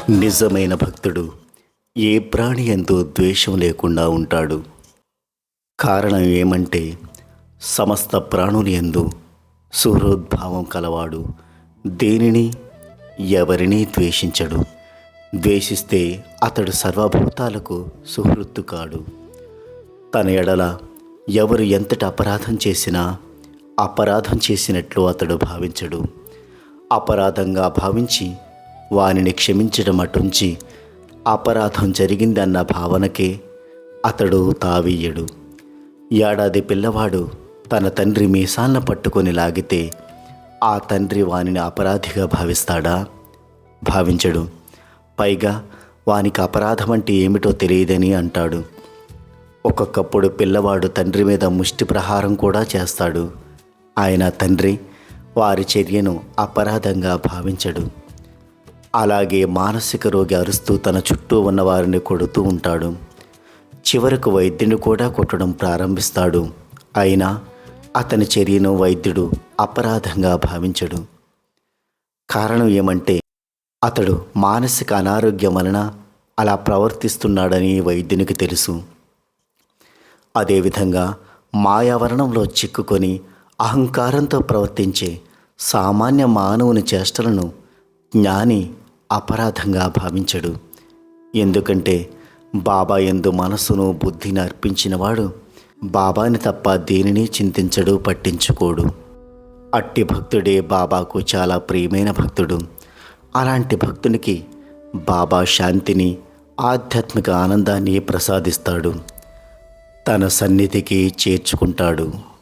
నిజమైన భక్తుడు ఏ ప్రాణి యందు ద్వేషం లేకుండా ఉంటాడు. కారణం ఏమంటే సమస్త ప్రాణుల యందు సుహృద్భావం కలవాడు. దేనిని ఎవరినీ ద్వేషించడు. ద్వేషిస్తే అతడు సర్వభూతాలకు సుహృత్తు కాడు. తన ఎడల ఎవరు ఎంతటి అపరాధం చేసినా అపరాధం చేసినట్లు అతడు భావించడు. అపరాధంగా భావించి వానిని క్షమించడం అటుంచి అపరాధం జరిగిందన్న భావనకే అతడు తావీయడు. ఏడాది పిల్లవాడు తన తండ్రి మీసాలను పట్టుకొని లాగితే ఆ తండ్రి వానిని అపరాధిగా భావిస్తాడా? భావించడు. పైగా వానికి అపరాధం అంటే ఏమిటో తెలియదని అంటాడు. ఒక్కొక్కప్పుడు పిల్లవాడు తండ్రి మీద ముష్టి ప్రహారం కూడా చేస్తాడు. ఆయన తండ్రి వారి చర్యను అపరాధంగా భావించడు. అలాగే మానసిక రోగి అరుస్తూ తన చుట్టూ ఉన్న వారిని కొడుతూ ఉంటాడు. చివరకు వైద్యుని కూడా కొట్టడం ప్రారంభిస్తాడు. అయినా అతని చర్యను వైద్యుడు అపరాధంగా భావించడు. కారణం ఏమంటే అతడు మానసిక అనారోగ్యం వలన అలా ప్రవర్తిస్తున్నాడని వైద్యునికి తెలుసు. అదేవిధంగా మాయావరణంలో చిక్కుకొని అహంకారంతో ప్రవర్తించే సామాన్య మానవుని చేష్టలను జ్ఞాని అపరాధంగా భావించడు. ఎందుకంటే బాబా యందు మనసును బుద్ధిని అర్పించినవాడు బాబాని తప్ప దేనిని చింతించడు, పట్టించుకోడు. అట్టి భక్తుడే బాబాకు చాలా ప్రియమైన భక్తుడు. అలాంటి భక్తునికి బాబా శాంతిని, ఆధ్యాత్మిక ఆనందాన్ని ప్రసాదిస్తాడు, తన సన్నిధికి చేర్చుకుంటాడు.